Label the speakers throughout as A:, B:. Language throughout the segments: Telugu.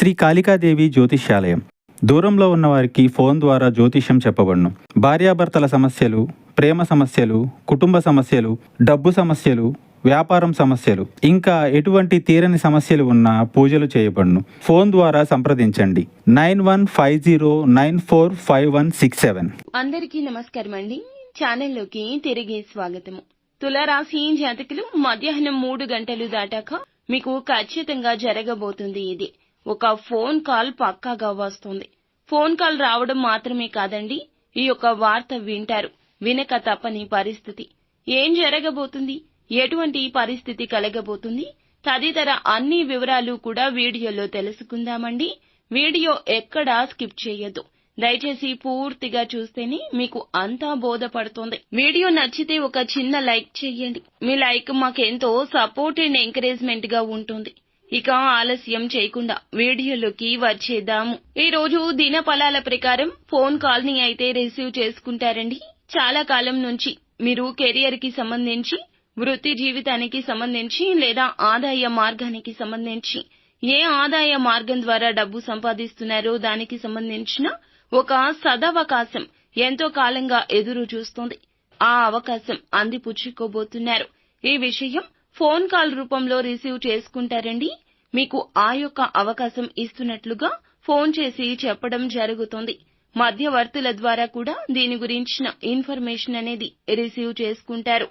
A: శ్రీ కాళికాదేవి జ్యోతిష్యాలయం. దూరంలో ఉన్నవారికి ఫోన్ ద్వారా జ్యోతిష్యం చెప్పబడును. భార్యాభర్తల సమస్యలు, ప్రేమ సమస్యలు, కుటుంబ సమస్యలు, డబ్బు సమస్యలు, వ్యాపారం సమస్యలు, ఇంకా ఎటువంటి తీరని సమస్యలు ఉన్నా పూజలు చేయబడును. ఫోన్ ద్వారా సంప్రదించండి 9150945167.
B: అందరికీ నమస్కారం అండి. ఛానల్లోకి తిరిగి స్వాగతము. తులారాశి జాతకులు మధ్యాహ్నం 3 గంటలు దాటాక మీకు ఖచ్చితంగా జరగబోతుంది. ఇది ఒక ఫోన్ కాల్ పక్కాగా వస్తుంది. ఫోన్ కాల్ రావడం మాత్రమే కాదండి, ఈ యొక్క వార్త వింటారు. వినక తప్పని పరిస్థితి. ఏం జరగబోతుంది, ఎటువంటి పరిస్థితి కలగబోతుంది, తదితర అన్ని వివరాలు కూడా వీడియోలో తెలుసుకుందామండి. వీడియో ఎక్కడా స్కిప్ చేయొద్దు. దయచేసి పూర్తిగా చూస్తేనే మీకు అంతా బోధపడుతుంది. వీడియో నచ్చితే ఒక చిన్న లైక్ చేయండి. మీ లైక్ మాకెంతో సపోర్ట్ అండ్ ఎంకరేజ్మెంట్ గా ఉంటుంది. ఇక ఆలస్యం చేయకుండా వీడియోలోకి వచ్చేద్దాము. ఈ రోజు దిన ఫలాల ప్రకారం ఫోన్ కాల్ ని అయితే రిసీవ్ చేసుకుంటారండి. చాలా కాలం నుంచి మీరు కెరియర్ కి సంబంధించి, వృత్తి జీవితానికి సంబంధించి లేదా ఆదాయ మార్గానికి సంబంధించి ఏ ఆదాయ మార్గం ద్వారా డబ్బు సంపాదిస్తున్నారో దానికి సంబంధించిన ఒక సదవకాశం ఎంతో కాలంగా ఎదురు చూస్తోంది. ఆ అవకాశం అందిపుచ్చుకోబోతున్నారు. ఈ విషయం ఫోన్ కాల్ రూపంలో రిసీవ్ చేసుకుంటారండి. మీకు ఆ యొక్క అవకాశం ఇస్తున్నట్లుగా ఫోన్ చేసి చెప్పడం జరుగుతుంది. మధ్యవర్తుల ద్వారా కూడా దీని గురించిన ఇన్ఫర్మేషన్ అనేది రిసీవ్ చేసుకుంటారు.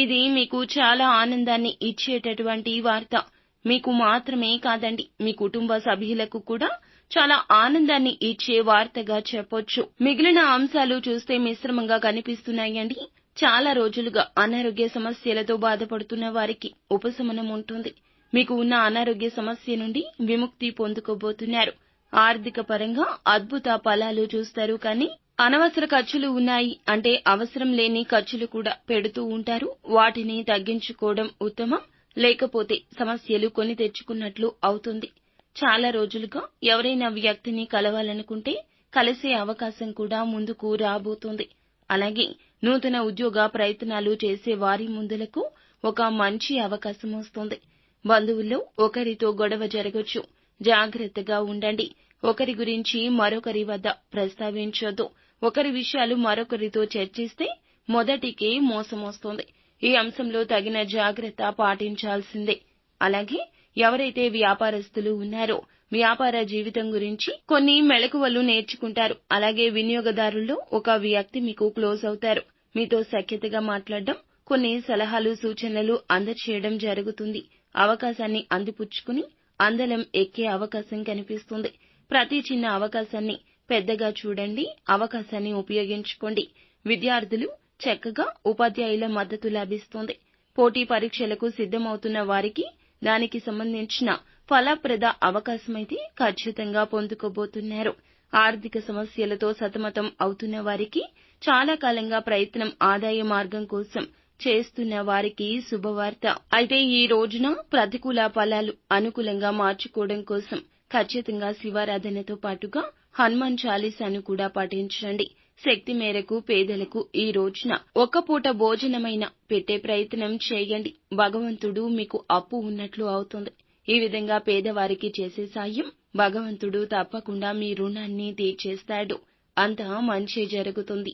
B: ఇది మీకు చాలా ఆనందాన్ని ఇచ్చేటటువంటి వార్త. మీకు మాత్రమే కాదండి, మీ కుటుంబ సభ్యులకు కూడా చాలా ఆనందాన్ని ఇచ్చే వార్తగా చెప్పొచ్చు. మిగిలిన అంశాలు చూస్తే మిశ్రమంగా కనిపిస్తున్నాయండి. చాలా రోజులుగా అనారోగ్య సమస్యలతో బాధపడుతున్న వారికి ఉపశమనం ఉంటుంది. మీకు ఉన్న అనారోగ్య సమస్య నుండి విముక్తి పొందుకోబోతున్నారు. ఆర్థిక పరంగా అద్భుత ఫలాలు చూస్తారు. కానీ అనవసర ఖర్చులు ఉన్నాయి అంటే అవసరం లేని ఖర్చులు కూడా పెడుతూ ఉంటారు. వాటిని తగ్గించుకోవడం ఉత్తమం. లేకపోతే సమస్యలు కొని తెచ్చుకున్నట్లు అవుతుంది. చాలా రోజులుగా ఎవరైనా వ్యక్తిని కలవాలనుకుంటే కలిసే అవకాశం కూడా ముందుకు రాబోతుంది. అలాగే నూతన ఉద్యోగ ప్రయత్నాలు చేసే వారి ముందులకు ఒక మంచి అవకాశం వస్తుంది. బంధువుల్లో ఒకరితో గొడవ జరగొచ్చు. జాగ్రత్తగా ఉండండి. ఒకరి గురించి మరొకరి వద్ద ప్రస్తావించొద్దు. ఒకరి విషయాలు మరొకరితో చర్చిస్తే మొదటికే మోసం వస్తుంది. ఈ అంశంలో తగిన జాగ్రత్త పాటించాల్సిందే. అలాగే ఎవరైతే వ్యాపారస్తులు ఉన్నారో వ్యాపార జీవితం గురించి కొన్ని మెళకువలు నేర్చుకుంటారు. అలాగే వినియోగదారుల్లో ఒక వ్యక్తి మీకు క్లోజ్ అవుతారు. మీతో సఖ్యతగా మాట్లాడడం, కొన్ని సలహాలు సూచనలు అందచేయడం జరుగుతుంది. అవకాశాన్ని అందిపుచ్చుకుని అందలం ఎక్కే అవకాశం కనిపిస్తుంది. ప్రతి చిన్న అవకాశాన్ని పెద్దగా చూడండి. అవకాశాన్ని ఉపయోగించుకోండి. విద్యార్థులు చక్కగా ఉపాధ్యాయుల మద్దతు లభిస్తుంది. పోటీ పరీక్షలకు సిద్ధమవుతున్న వారికి దానికి సంబంధించిన ఫలప్రద అవకాశమైతే ఖచ్చితంగా పొందుకోబోతున్నారు. ఆర్థిక సమస్యలతో సతమతం అవుతున్న వారికి, చాలా కాలంగా ప్రయత్నం ఆదాయ మార్గం కోసం చేస్తున్న వారికి శుభవార్త. అయితే ఈ రోజున ప్రతికూల ఫలాలు అనుకూలంగా మార్చుకోవడం కోసం ఖచ్చితంగా శివారాధనతో పాటుగా హనుమాన్ చాలీసాను కూడా పాటించండి. శక్తి మేరకు పేదలకు ఈ రోజున ఒక్క పూట భోజనమైన పెట్టే ప్రయత్నం చేయండి. భగవంతుడు మీకు అప్పు ఉన్నట్లు అవుతుంది. ఈ విధంగా పేదవారికి చేసే సాయం భగవంతుడు తప్పకుండా మీ రుణాన్ని తీర్చేస్తాడు. అంతా మంచి జరుగుతుంది.